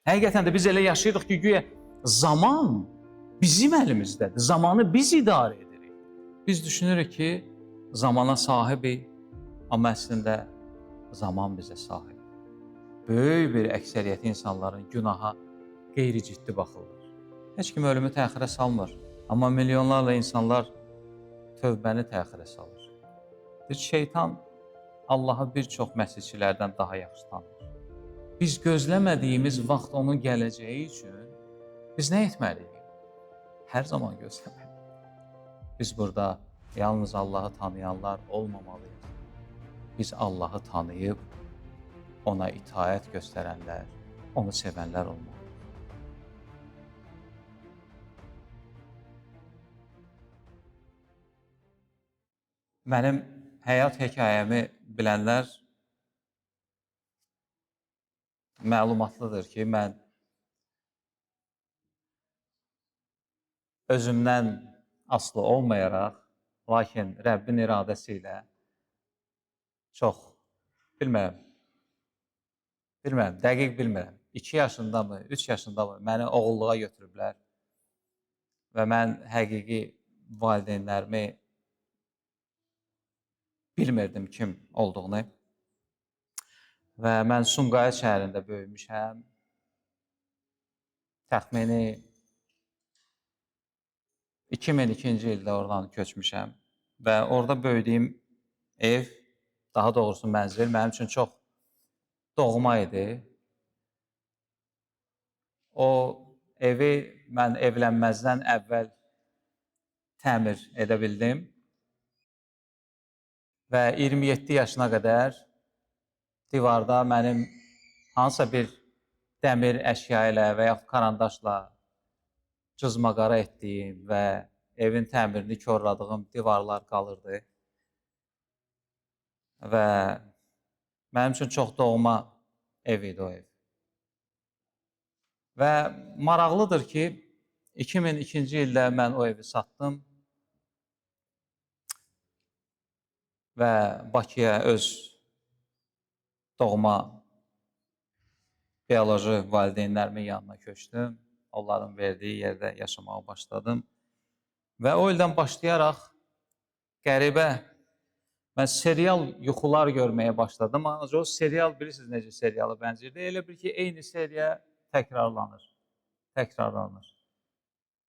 Həqiqətən də biz elə yaşayırıq ki, güya zaman bizim əlimizdədir. Zamanı biz idarə edirik. Biz düşünürük ki, zamana sahibik, amma əslində zaman bizə sahib. Böyük bir əksəriyyət insanların günaha qeyri-ciddi baxırlar. Heç kim ölümü təxirə salmır, amma milyonlarla insanlar tövbəni təxirə salır. Bir şeytan Allahı bir çox məsihçilərdən daha yaxşı tanır. Biz gözləmədiyimiz vaxt onun gələcəyi üçün biz nə etməliyik? Hər zaman gözləməliyik. Biz burada yalnız Allahı tanıyanlar olmamalıyıq. Biz Allahı tanıyıb ona itaət göstərənlər, onu sevənlər olmalıyıq. Mənim həyat hekayəmi bilənlər məlumatlıdır ki, mən özümdən asılı olmayaraq, lakin Rəbbin iradəsi ilə çox, bilmirəm, dəqiq bilmirəm, 2 yaşında mı, 3 yaşında mı məni oğulluğa götürüblər və mən həqiqi valideynlərimi bilmirdim kim olduğunu və mən Sumqayıt şəhərində böyümüşəm. Təxmini 2002-ci ildə oradan köçmüşəm və orada böyüdüyüm ev, daha doğrusu mənzil mənim üçün çox doğma idi. O evi mən evlənməzdən əvvəl təmir edə bildim və 27 yaşına qədər divarda mənim hansısa bir dəmir əşya ilə və yaxud karandaşla cızmaqara etdiyim və evin təmirini korladığım divarlar qalırdı. Və mənim üçün çox doğma ev idi o ev. Və maraqlıdır ki, 2002-ci ildə mən o evi satdım və Bakıya öz doğma bioloji valideynlərimin yanına köçdüm. Onların verdiyi yerdə yaşamağa başladım. Və o ildən başlayaraq qəribə, mən serial yuxular görməyə başladım. Ancaq o serial, bilirsiniz necə seriala bənzirdi? Elə bir ki, eyni seriya təkrarlanır.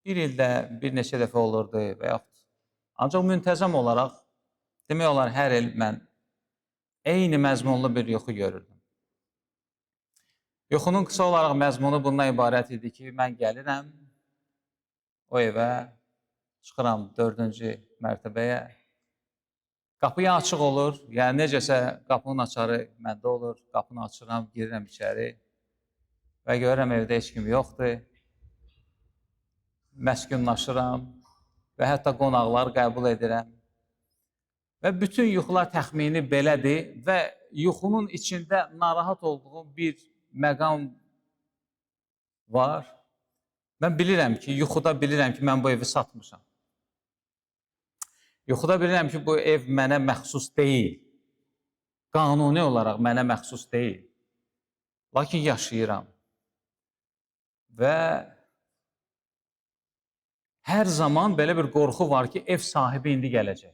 Bir ildə bir neçə dəfə olurdu və yaxud. Ancaq müntəzəm olaraq, demək olar hər il mən eyni məzmunlu bir yuxu görürdüm. Yuxunun qısa olaraq məzmunu bundan ibarət idi ki, mən gəlirəm o evə, çıxıram 4-cü mərtəbəyə, qapı ya açıq olur, yəni necəsə qapının açarı məndə olur, qapını açıram, girirəm içəri və görürəm evdə heç kim yoxdur, məskunlaşıram və hətta qonaqlar qəbul edirəm. Və bütün yuxular təxmini belədir və yuxunun içində narahat olduğum bir məqam var. Mən bilirəm ki, yuxuda bilirəm ki, mən bu evi satmışam. Yuxuda bilirəm ki, bu ev mənə məxsus deyil. Qanuni olaraq mənə məxsus deyil. Lakin yaşayıram. Və hər zaman belə bir qorxu var ki, ev sahibi indi gələcək.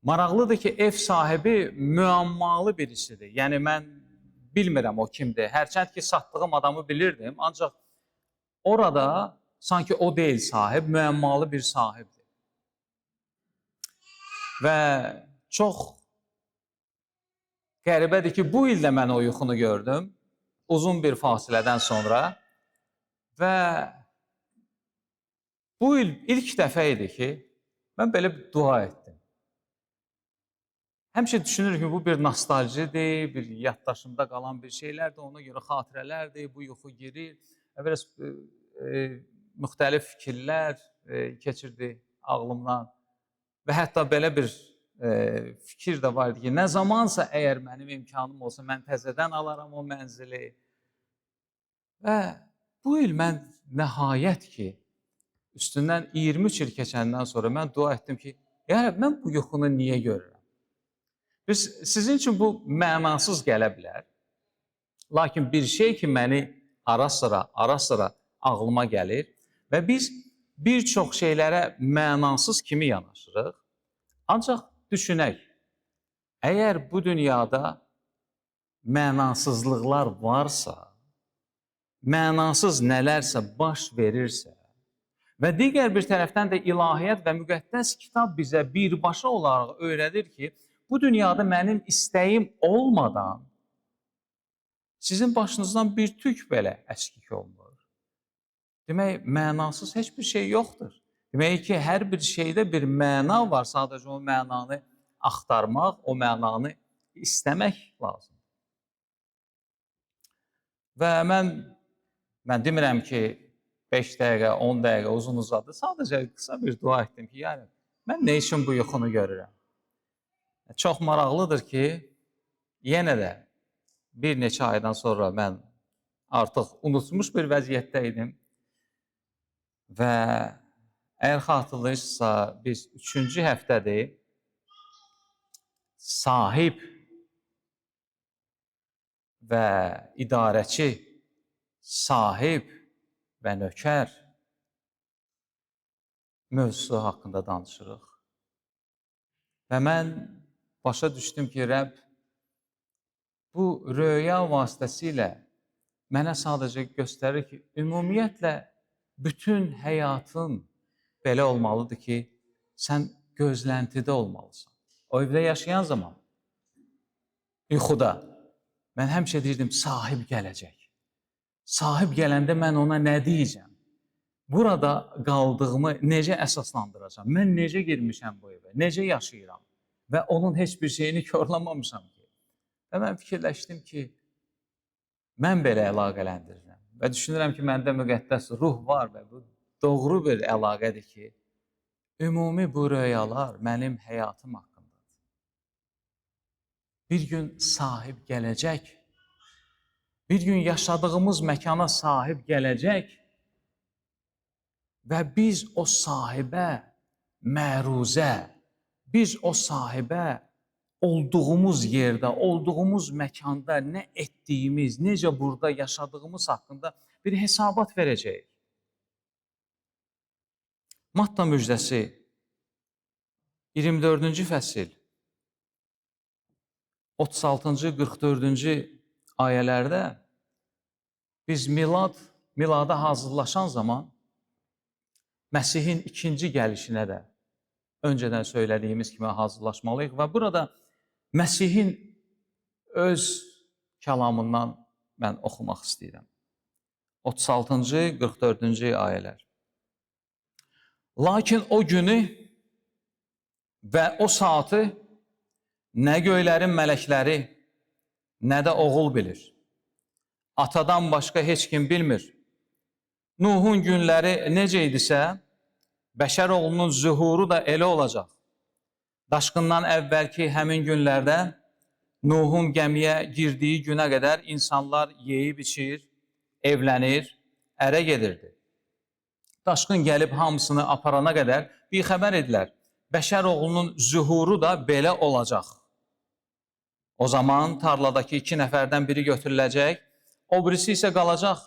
Maraqlıdır ki, ev sahibi müəmmalı birisidir. Yəni, mən bilmirəm o kimdir. Hərçənd ki, satdığım adamı bilirdim. Ancaq orada sanki o deyil sahib, müəmmalı bir sahibdir. Və çox qəribədir ki, bu ildə mən o yuxunu gördüm. Uzun bir fasilədən sonra. Və bu il ilk dəfə idi ki, mən belə bir dua etdim. Həmişə düşünürük ki, bu bir nostaljidir, bir yaddaşımda qalan bir şeylərdir, ona görə xatirələrdir, bu yuxu girir. Biraz müxtəlif fikirlər keçirdi ağlımdan və hətta belə bir fikir də var idi ki, nə zamansa əgər mənim imkanım olsa, mən təzədən alaram o mənzili. Və bu il mən nəhayət ki, üstündən 23 il keçəndən sonra mən dua etdim ki, yəni mən bu yuxunu niyə görürəm? Sizin üçün bu mənasız gələ bilər. Lakin bir şey ki məni ara sıra ağlıma gəlir və biz bir çox şeylərə mənasız kimi yanaşırıq. Ancaq düşünək, əgər bu dünyada mənasızlıqlar varsa, mənasız nələrsə baş verirsə və digər bir tərəfdən də ilahiyyat və müqəddəs kitab bizə birbaşa olaraq öyrədir ki, bu dünyada mənim istəyim olmadan sizin başınızdan bir tük belə əskik olmur. Demək, mənasız heç bir şey yoxdur. Demək ki, hər bir şeydə bir məna var, sadəcə o mənanı axtarmaq, o mənanı istəmək lazımdır. Və mən demirəm ki, 5 dəqiqə, 10 dəqiqə uzun uzadı. Sadəcə qısa bir dua etdim ki, yəni, mən nə üçün bu yuxunu görürəm? Çox maraqlıdır ki, yenə də bir neçə aydan sonra mən artıq unutmuş bir vəziyyətdə idim və əgər xatırlayırsınızsa, biz 3-cü həftədir, sahib və idarəçi, sahib və nökər mövzusu haqqında danışırıq. Və mən başa düşdüm ki, Rəbb bu röya vasitəsilə mənə sadəcə göstərir ki, ümumiyyətlə bütün həyatın belə olmalıdır ki, sən gözləntidə olmalısan. O evdə yaşayan zaman, yuxuda, mən həmişə deyirdim, sahib gələcək. Sahib gələndə mən ona nə deyəcəm? Burada qaldığımı necə əsaslandıracam? Mən necə girmişəm bu evə? Necə yaşayıram? Və onun heç bir şeyini korlamamışam ki. Və mən fikirləşdim ki, mən belə əlaqələndirirəm. Və düşünürəm ki, məndə müqəddəs ruh var və bu doğru bir əlaqədir ki, ümumi bu röyalar mənim həyatım haqqındadır. Bir gün sahib gələcək, bir gün yaşadığımız məkana sahib gələcək və biz o sahibə məruzə, biz o sahibə olduğumuz yerdə, olduğumuz məkanda nə etdiyimiz, necə burada yaşadığımız haqqında bir hesabat verəcəyik. Matta müjdəsi 24-cü fəsil 36-cı, 44-cü ayələrdə biz milada hazırlaşan zaman Məsihin ikinci gəlişinə də öncədən söylədiyimiz kimi hazırlaşmalıyıq və burada Məsihin öz kəlamından mən oxumaq istəyirəm. 36-cı, 44-cü ayələr. Lakin o günü və o saatı nə göylərin mələkləri, nə də oğul bilir. Atadan başqa heç kim bilmir. Nuhun günləri necə idisə, bəşər oğlunun zühuru da elə olacaq. Daşqından əvvəlki həmin günlərdə Nuhun gəmiyə girdiyi günə qədər insanlar yeyib içir, evlənir, ərə gedirdi. Daşqın gəlib hamısını aparana qədər bir xəbər edilər. Bəşər oğlunun zühuru da belə olacaq. O zaman tarladakı 2 nəfərdən biri götürüləcək, o birisi isə qalacaq.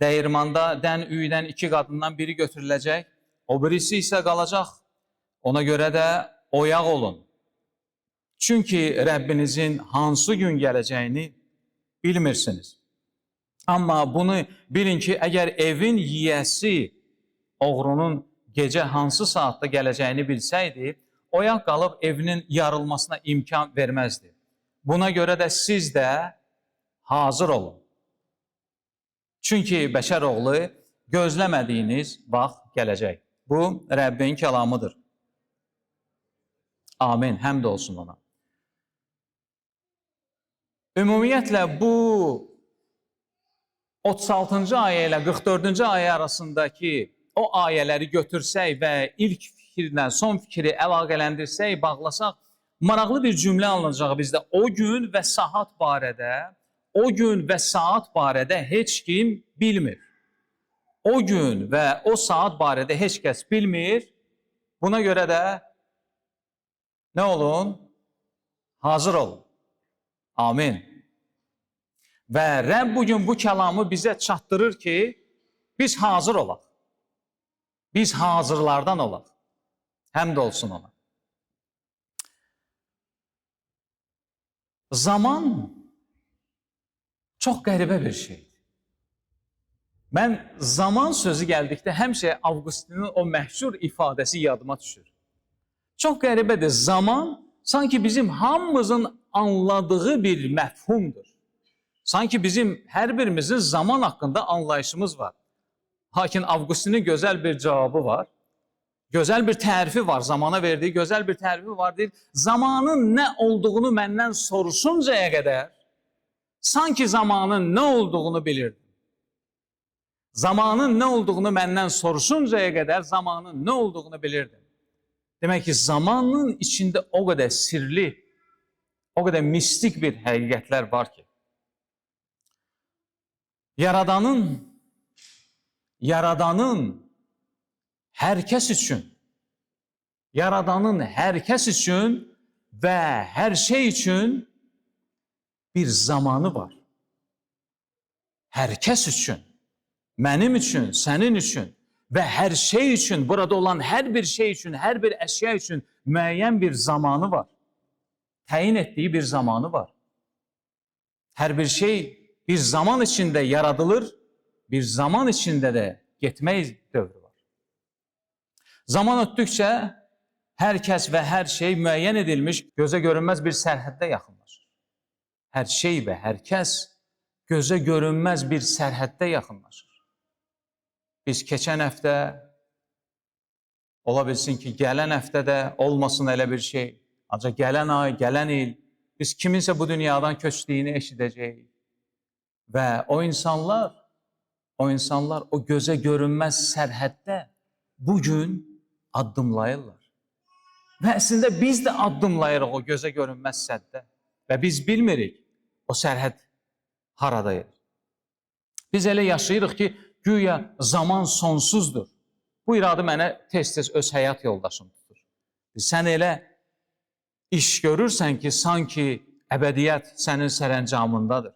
Dəyirmanda dən üydən 2 qadından biri götürüləcək, o birisi isə qalacaq. Ona görə də oyaq olun. Çünki Rəbbinizin hansı gün gələcəyini bilmirsiniz. Amma bunu bilin ki, əgər evin yiyəsi oğrunun gecə hansı saatda gələcəyini bilsəydi, oyaq qalıb evinin yarılmasına imkan verməzdi. Buna görə də siz də hazır olun. Çünki bəşər oğlu gözləmədiyiniz vaxt gələcək. Bu, Rəbbin kəlamıdır. Amin, həmd olsun ona. Ümumiyyətlə, bu 36-cı ayə ilə 44-cü ayə arasındakı o ayələri götürsək və ilk fikirlə son fikri əlaqələndirsək, bağlasaq, maraqlı bir cümlə alınacaq bizdə. O gün və saat barədə heç kim bilmir. O gün və o saat barədə heç kəs bilmir. Buna görə də nə olun? Hazır olun. Amin. Və Rəbb bugün bu kəlamı bizə çatdırır ki, biz hazır olaq. Biz hazırlardan olaq. Həmd olsun ona. Zaman çox qəribə bir şeydir. Mən zaman sözü gəldikdə həmişə Avqustinin o məşhur ifadəsi yadıma düşür. Çox qəribədir. Zaman sanki bizim hamımızın anladığı bir məfhumdur. Sanki bizim hər birimizin zaman haqqında anlayışımız var. Lakin Avqustinin gözəl bir cavabı var. Gözəl bir tərifi var, zamana verdiyi gözəl bir tərifi var. Deyir, zamanın nə olduğunu məndən soruşuncaya qədər sanki zamanın nə olduğunu bilirdim. Zamanın nə olduğunu məndən soruşuncaya qədər zamanın nə olduğunu bilirdim. Demək ki, zamanın içində o qədər sirli, o qədər mistik bir həqiqətlər var ki, Yaradanın hər kəs üçün və hər şey üçün bir zamanı var. Hər kəs üçün, mənim üçün, sənin üçün və hər şey üçün, burada olan hər bir şey üçün, hər bir əşya üçün müəyyən bir zamanı var. Təyin etdiyi bir zamanı var. Hər bir şey bir zaman içində yaradılır, bir zaman içində də getmək dövrü var. Zaman ötdükcə hər kəs və hər şey müəyyən edilmiş, gözə görünməz bir sərhəddə yaxınlaşır. Hər şey və hər kəs gözə görünməz bir sərhəddə yaxınlaşır. Biz keçən həftə, ola bilsin ki, gələn həftədə olmasın elə bir şey, ancaq gələn ay, gələn il, biz kiminsə bu dünyadan köçdüyünü eşidəcəyik. Və o insanlar o gözə görünməz sərhəddə bugün addımlayırlar. Və əslində biz də addımlayırıq o gözə görünməz sərhəddə. Və biz bilmirik o sərhəd haradayır. Biz elə yaşayırıq ki, güya zaman sonsuzdur. Bu iradı mənə tez-tez öz həyat yoldaşım tutur. Sən elə iş görürsən ki, sanki əbədiyyət sənin sərəncamındadır.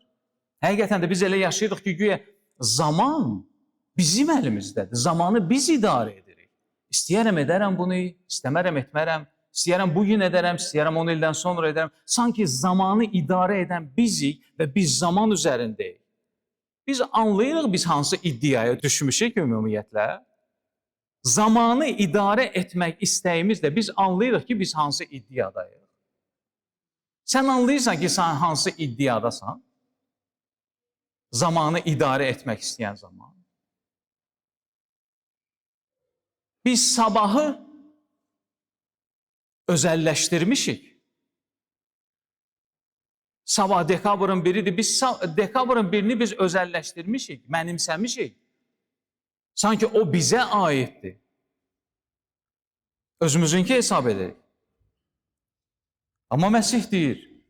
Həqiqətən də biz elə yaşayırıq ki, güya zaman bizim əlimizdədir. Zamanı biz idarə edirik. İstəyərəm edərəm bunu, istəmərəm etmərəm, istəyərəm bugün edərəm, istəyərəm 10 ildən sonra edərəm. Sanki zamanı idarə edən bizik və biz zaman üzərindəyik. Biz anlayırıq biz hansı iddiaya düşmüşük ümumiyyətlə. Zamanı idarə etmək istəyimizlə biz anlayırıq ki, biz hansı iddiadayıq. Sən anlayırsan ki, sən hansı iddiadasan? Zamanı idarə etmək istəyən zaman. Biz sabahı özəlləşdirmişik. Sabah dekabrın 1-idir. Biz dekabrın 1-ni biz özəlləşdirmişik, mənimsəmişik. Sanki o bizə aiddir. Özümüzünki hesab edirik. Amma Məsih deyir,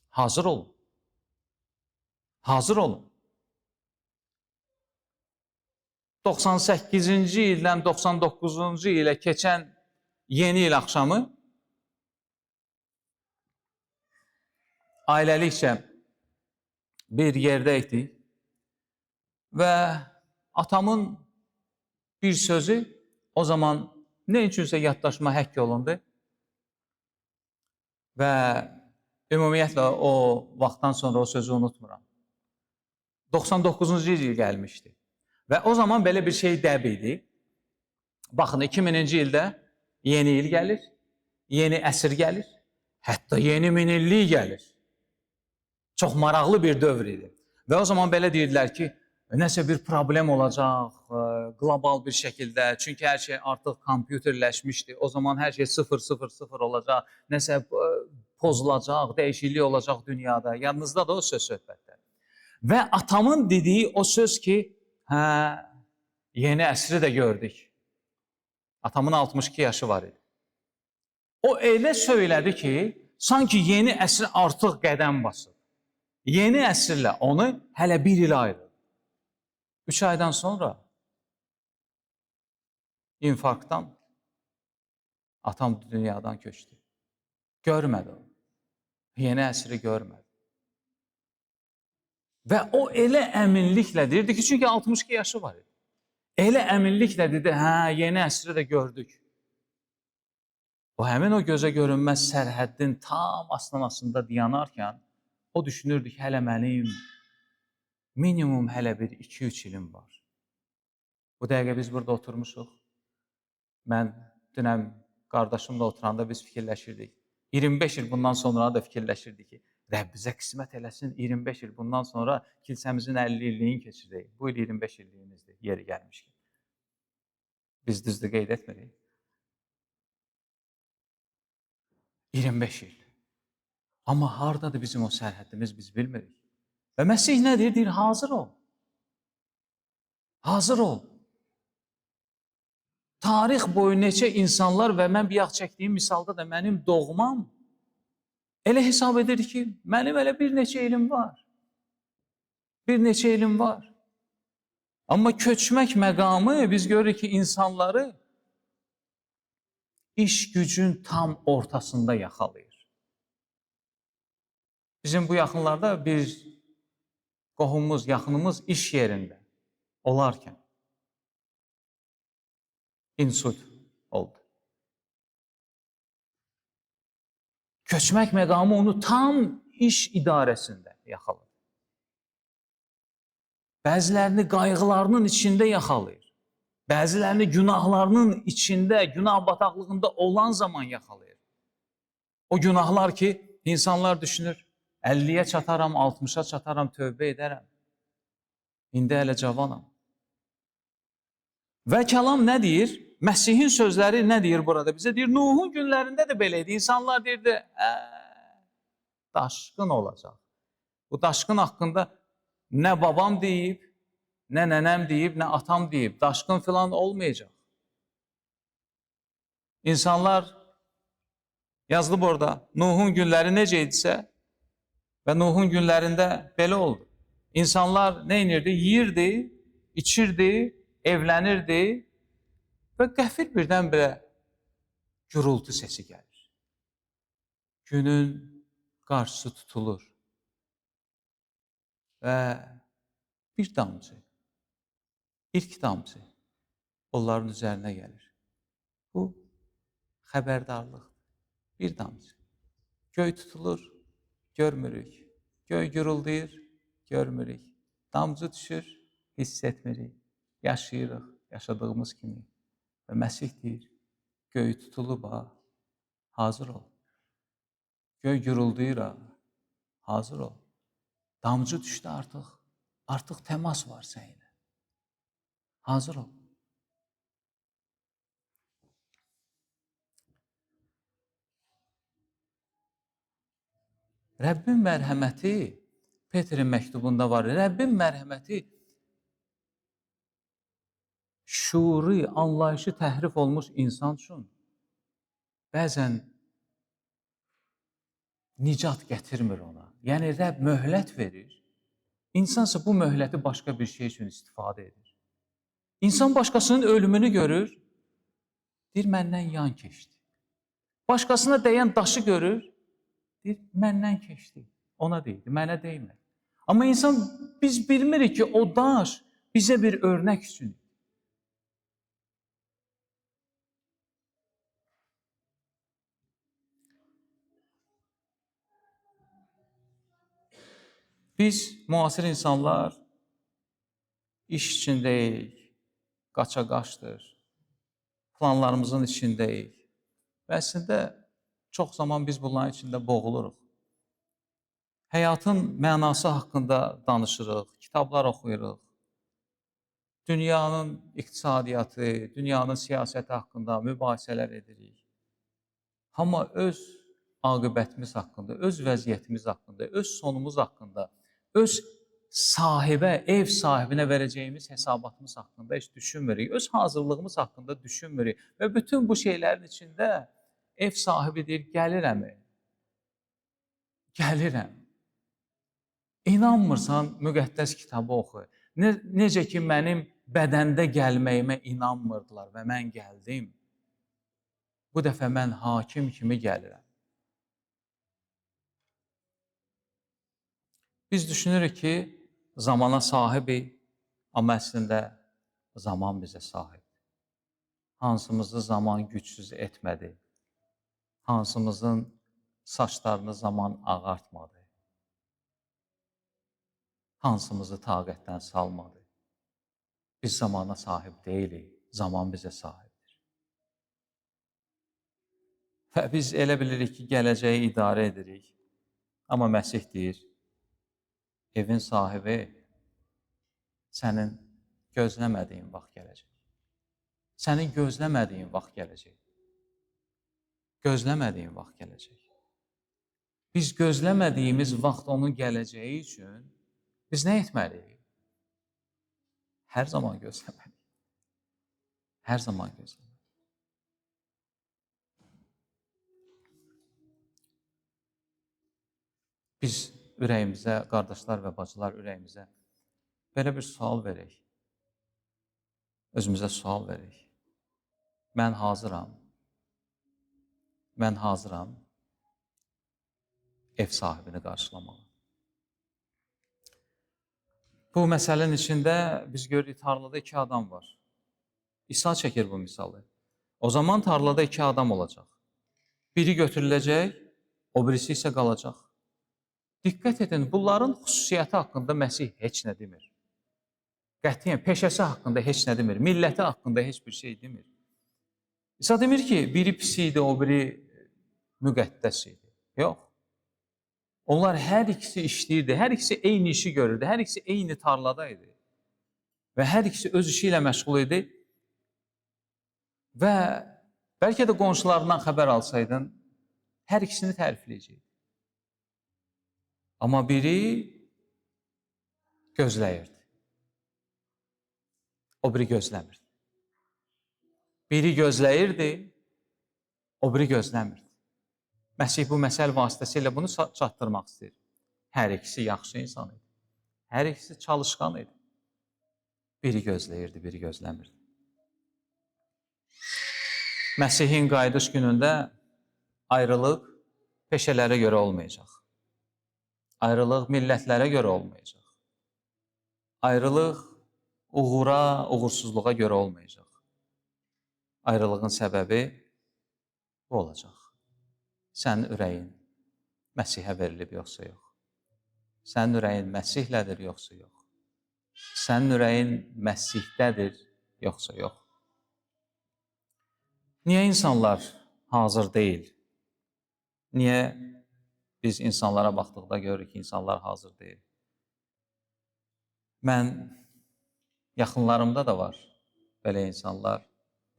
hazır olun. Hazır olun. 98-ci ildən 99-cu ilə keçən yeni il axşamı ailəlikcə bir yerdə idik və atamın bir sözü o zaman nə üçünsə yaddaşıma həkk olundu və ümumiyyətlə o vaxtdan sonra o sözü unutmuram. 99-cu il gəlmişdi və o zaman belə bir şey dəb idi. Baxın, 2000-ci ildə yeni il gəlir, yeni əsr gəlir, hətta yeni minillik gəlir. Çox maraqlı bir dövr idi. Və o zaman belə deyirdilər ki, nəsə bir problem olacaq qlobal bir şəkildə. Çünki hər şey artıq kompüterləşmişdi. O zaman hər şey 0-0-0 olacaq. Nəsə pozulacaq, dəyişiklik olacaq dünyada. Yadınızda da o söz söhbətlər. Və atamın dediyi o söz ki, yeni əsri də gördük. Atamın 62 yaşı var idi. O elə söylədi ki, sanki yeni əsr artıq qədəm basır. Yeni əsrlə onu hələ bir il ayrılır. 3 aydan sonra infarktdan atam dünyadan köçdü. Görmədi onu. Yeni əsri görmədi. Və o elə əminliklə deyirdi ki, çünki 62 yaşı var idi. Elə əminliklə dedi, hə, yeni əsri də gördük. O həmin o gözə görünməz sərhəddin tam astanasında dayanarkən, o düşünürdü ki, hələ mənim minimum hələ bir 2-3 ilim var. Bu dəqiqə biz burada oturmuşuq. Mən dünən qardaşımla oturanda biz fikirləşirdik. 25 il bundan sonra da fikirləşirdik ki, Rəbb bizə qismət eləsin, 25 il bundan sonra kilsəmizin 50 illiyini keçirdək. Bu il 25 illiyimizdir, yeri gəlmişkin. Biz düzdür qeyd etmirik. 25 il. Amma hardadır bizim o sərhədimiz biz bilmirik. Və Məsih nə deyir? Deyir, hazır ol. Hazır ol. Tarix boyu neçə insanlar və mən bir yağ çəkdiyim misalda da mənim doğmam elə hesab edir ki, mənim elə bir neçə ilim var. Bir neçə ilim var. Amma köçmək məqamı biz görürük ki, insanları iş gücün tam ortasında yaxalayır. Bizim bu yaxınlarda bir qohumumuz, yaxınımız iş yerində olarkən insult oldu. Köçmək məqamı onu tam iş idarəsində yaxaladı. Bəzilərini qayğılarının içində yaxalayır. Bəzilərini günahlarının içində, günah bataqlığında olan zaman yaxalayır. O günahlar ki, insanlar düşünür, 50-yə çataram, 60-a çataram, tövbə edərəm. İndi hələ cavanam. Və kəlam nə deyir? Məsihin sözləri nə deyir burada bizə? Deyir, Nuhun günlərində də belə idi. İnsanlar deyirdi, daşqın olacaq. Bu daşqın haqqında nə babam deyib, nə nənəm deyib, nə atam deyib. Daşqın filan olmayacaq. İnsanlar yazılıb orada, Nuhun günləri necə idisə və Nuhun günlərində belə oldu. İnsanlar nə inirdi? Yiyirdi, içirdi, evlənirdi və qəfil birdən-birə gürültü səsi gəlir. Günün qarşısı tutulur və bir damcı, ilk damcı onların üzərinə gəlir. Bu xəbərdarlıqdır. Bir damcı. Göy tutulur, görmürük. Göy gürüldəyir, görmürük. Damcı düşür, hiss etmirik. Yaşayırıq, yaşadığımız kimi. Və Məsih deyir, göy tutulub ha, hazır ol. Göy gürüldəyir ha, hazır ol. Damcı düşdü artıq, artıq təmas var səninlə. Hazır ol. Rəbbin mərhəməti, Petrin məktubunda var, Rəbbin mərhəməti şuuri, anlayışı təhrif olmuş insan üçün bəzən nicat gətirmir ona. Yəni, Rəbb möhlət verir. İnsansa bu möhləti başqa bir şey üçün istifadə edir. İnsan başqasının ölümünü görür, deyir, məndən yan keçdi. Başqasına dəyən daşı görür, deyir, məndən keçdi. Ona deyildi, mənə deymədi. Amma insan, biz bilmirik ki, o daş bizə bir örnək üçündür. Biz, müasir insanlar, iş içindəyik, qaça-qaçdır, planlarımızın içindəyik. Və əslində, çox zaman biz bunların içində boğuluruq. Həyatın mənası haqqında danışırıq, kitablar oxuyuruq. Dünyanın iqtisadiyyatı, dünyanın siyasəti haqqında mübahisələr edirik. Amma öz aqibətimiz haqqında, öz vəziyyətimiz haqqında, öz sonumuz haqqında, öz sahibə, ev sahibinə verəcəyimiz hesabatımız haqqında heç düşünmürük. Öz hazırlığımız haqqında düşünmürük. Və bütün bu şeylərin içində ev sahibi deyir, gəlirəm. Gəlirəm. İnanmırsan, müqəddəs kitabı oxu. Necə ki, mənim bədəndə gəlməyimə inanmırdılar və mən gəldim. Bu dəfə mən hakim kimi gəlirəm. Biz düşünürük ki, zamana sahibik, amma əslində zaman bizə sahibdir. Hansımızı zaman gücsüz etmədi, hansımızın saçlarını zaman ağartmadı, hansımızı taqətdən salmadı. Biz zamana sahib deyilik, zaman bizə sahibdir. Və biz elə bilirik ki, gələcəyi idarə edirik. Amma Məsih deyir, evin sahibi sənin gözləmədiyin vaxt gələcək. Sənin gözləmədiyin vaxt gələcək. Gözləmədiyin vaxt gələcək. Biz gözləmədiyimiz vaxt onun gələcəyi üçün biz nə etməliyik? Hər zaman gözləməliyik. Hər zaman gözləməliyik. Biz ürəyimizə, qardaşlar və bacılar ürəyimizə belə bir sual verək. Özümüzə sual verək. Mən hazıram. Mən hazıram ev sahibini qarşılamağa. Bu məsələnin içində biz görürük, tarlada 2 adam var. İsa çəkir bu misalı. O zaman tarlada 2 adam olacaq. Biri götürüləcək, o birisi isə qalacaq. Diqqət edin, bunların xüsusiyyəti haqqında Məsih heç nə demir. Qətiyyən, peşəsi haqqında heç nə demir, milləti haqqında heç bir şey demir. İsa demir ki, biri pis idi, o biri müqəddəs idi. Yox. Onlar hər ikisi işləyirdi, hər ikisi eyni işi görürdü, hər ikisi eyni tarlada idi. Və hər ikisi öz işi ilə məşğul idi. Və bəlkə də qonşularından xəbər alsaydın, hər ikisini tərifləyəcəkdi. Amma biri gözləyirdi. O biri gözləmirdi. Biri gözləyirdi, o biri gözləmirdi. Məsih bu məsəl vasitəsilə bunu çatdırmaq istəyir. Hər ikisi yaxşı insan idi. Hər ikisi çalışqan idi. Biri gözləyirdi, biri gözləmirdi. Məsihin qayıdış günündə ayrılıq peşələrə görə olmayacaq. Ayrılıq millətlərə görə olmayacaq. Ayrılıq uğura, uğursuzluğa görə olmayacaq. Ayrılığın səbəbi bu olacaq. Sənin ürəyin Məsihə verilib yoxsa yox? Sənin ürəyin Məsihlədir yoxsa yox? Sənin ürəyin Məsihdədir yoxsa yox? Niyə insanlar hazır deyil? Niyə biz insanlara baxdıqda görürük ki, insanlar hazır deyil? Mən yaxınlarımda da var belə insanlar.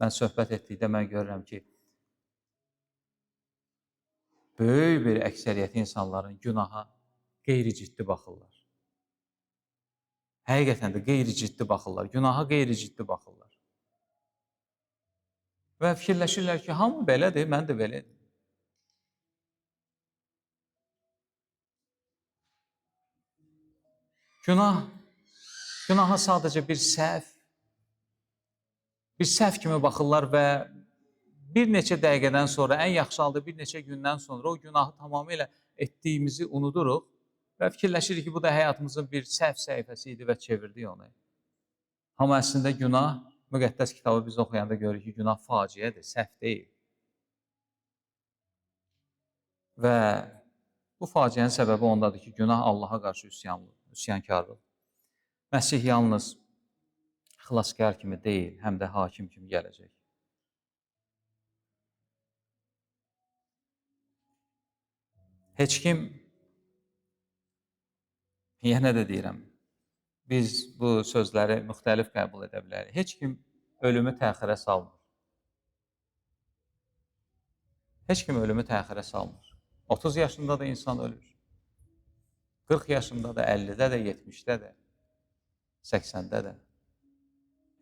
Mən söhbət etdikdə mən görürəm ki, böyük bir əksəriyyəti insanların günaha qeyri-ciddi baxırlar. Həqiqətən də qeyri-ciddi baxırlar, günaha qeyri-ciddi baxırlar. Və fikirləşirlər ki, hamı belədir, mən də belədir. Günaha sadəcə bir səhv kimi baxırlar və bir neçə dəqiqədən sonra, ən yaxşı halda bir neçə gündən sonra o günahı tamamilə etdiyimizi unuduruq və fikirləşirik ki, bu da həyatımızın bir səhv səhifəsi idi və çevirdik onu. Amma əslində günah, müqəddəs kitabı biz oxuyanda görürük ki, günah faciədir, səhv deyil. Və bu faciənin səbəbi ondadır ki, günah Allaha qarşı üsyankarlıq. Məsih yalnız xilaskar kimi deyil, həm də hakim kimi gələcək. Heç kim, yenə də deyirəm, biz bu sözləri müxtəlif qəbul edə bilərik. Heç kim ölümü təxirə salmır. Heç kim ölümü təxirə salmır. 30 yaşında da insan ölür. 40 yaşında da, 50-də də, 70-də də, 80-də də.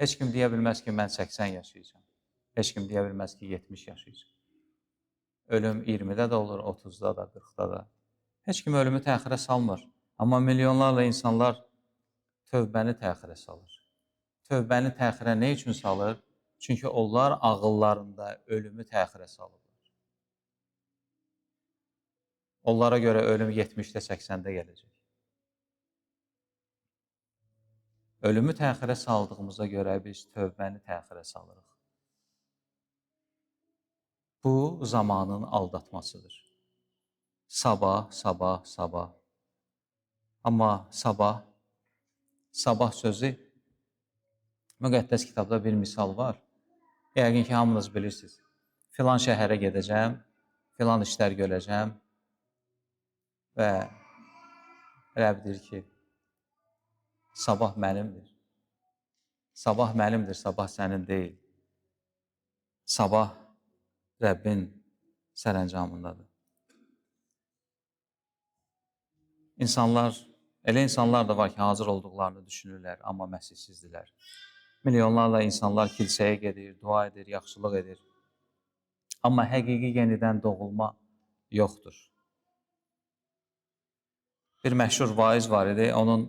Heç kim deyə bilməz ki, mən 80 yaşayacağım. Heç kim deyə bilməz ki, 70 yaşayacağım. Ölüm 20-də də olur, 30-da da, 40-da da. Heç kim ölümü təxirə salmır. Amma milyonlarla insanlar tövbəni təxirə salır. Tövbəni təxirə nə üçün salır? Çünki onlar ağıllarında ölümü təxirə salırlar. Onlara görə ölüm 70-də, 80-də gələcək. Ölümü təxirə saldığımıza görə biz tövbəni təxirə salırıq. Bu zamanın aldatmasıdır. Sabah, sabah, sabah. Amma sabah sözü müqəddəs kitabda bir misal var. Yəqin ki, hamınız bilirsiniz. Filan şəhərə gedəcəm, filan işlər görəcəm və Rəbb deyir ki, sabah mənimdir. Sabah mənimdir, sabah sənin deyil. Sabah Rəbbin sərəncamındadır. Elə insanlar da var ki, hazır olduqlarını düşünürlər, amma məsihsizdirlər. Milyonlarla insanlar kilsəyə gedir, dua edir, yaxşılıq edir. Amma həqiqi yenidən doğulma yoxdur. Bir məşhur vaiz var idi, onun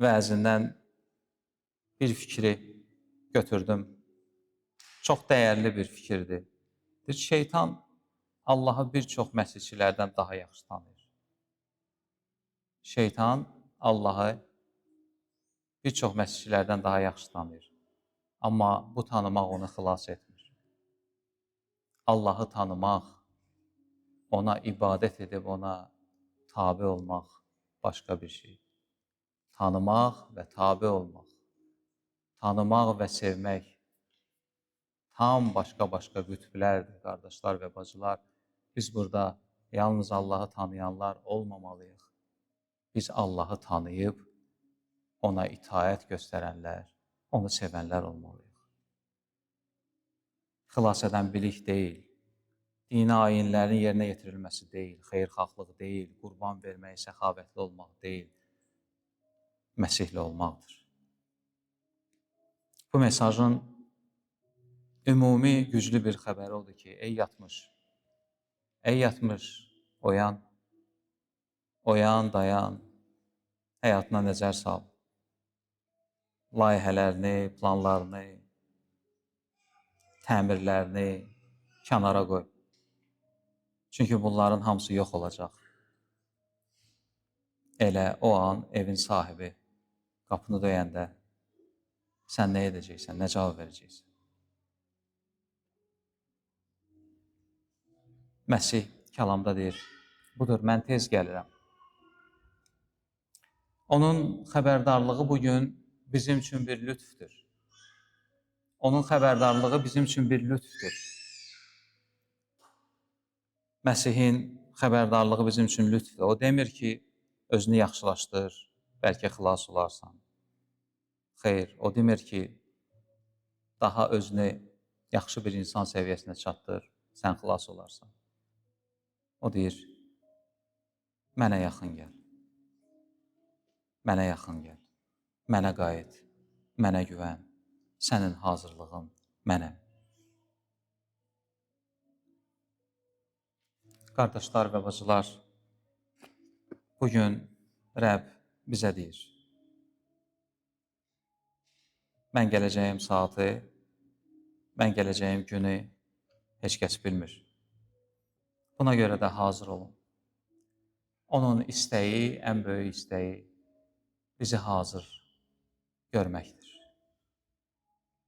vəzindən bir fikri götürdüm. Çox dəyərli bir fikirdir. Şeytan Allahı bir çox məsihçilərdən daha yaxşı tanıyır. Şeytan Allahı bir çox məsihçilərdən daha yaxşı tanıyır. Amma bu tanımaq onu xilas etmir. Allahı tanımaq, ona ibadət edib ona tabe olmaq başqa bir şey. Tanımaq və tabe olmaq, tanımaq və sevmək tam başqa-başqa qütblərdir, qardaşlar və bacılar. Biz burada yalnız Allahı tanıyanlar olmamalıyıq. Biz Allahı tanıyıb, ona itaət göstərənlər, onu sevənlər olmalıyıq. Xilas edən bilik deyil, dini ayinlərin yerinə yetirilməsi deyil, xeyirxahlıq deyil, qurban vermək, səxavətli olmaq deyil, Məsihli olmaqdır. Bu mesajın ümumi güclü bir xəbəri odur ki, ey yatmış, oyan, dayan, həyatına nəzər sal, layihələrini, planlarını, təmirlərini kənara qoy. Çünki bunların hamısı yox olacaq. Elə o an evin sahibi qapını döyəndə sən nə edəcəksən, nə cavab verəcəksən? Məsih kəlamda deyir, budur, mən tez gəlirəm. Onun xəbərdarlığı bugün bizim üçün bir lütfdür. Onun xəbərdarlığı bizim üçün bir lütfdür. Məsihin xəbərdarlığı bizim üçün lütfdür. O demir ki, özünü yaxşılaşdır, bəlkə xilas olarsan. Xeyr, o demir ki, daha özünü yaxşı bir insan səviyyəsinə çatdır, sən xilas olarsan. O deyir, mənə yaxın gəl. Mənə yaxın gəl. Mənə qayıt. Mənə güvən. Sənin hazırlığın mənəm. Qardaşlar və bacılar, bugün Rəbb bizə deyir, mən gələcəyim saatı, mən gələcəyim günü heç kəs bilmir. Buna görə də hazır olun. Onun istəyi, ən böyük istəyi bizi hazır görməkdir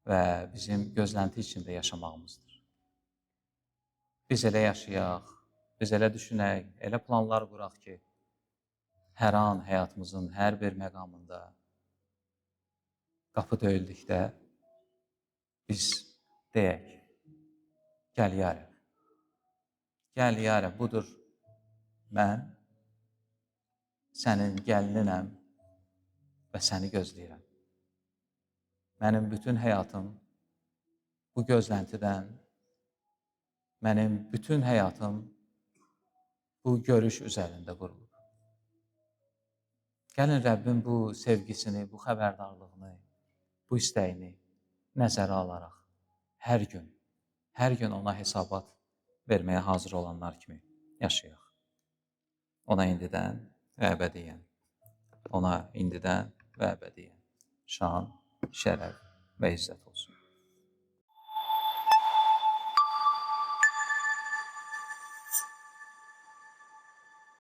və bizim gözlənti içində yaşamağımızdır. Biz elə yaşayaq, biz elə düşünək, elə planlar quraq ki, hər an həyatımızın hər bir məqamında qapı döyüldükdə biz deyək, gəl ya Rəbb, gəl ya Rəbb, budur, mən sənin gəlininəm və səni gözləyirəm. Mənim bütün həyatım bu gözləntidən, mənim bütün həyatım bu görüş üzərində qurulub. Gəlin Rəbbin bu sevgisini, bu xəbərdarlığını, bu istəyini nəzərə alaraq hər gün ona hesabat verməyə hazır olanlar kimi yaşayaq. Ona indidən və əbədiyyən, ona indidən və əbədiyyən şan, şərəf və izzət olsun.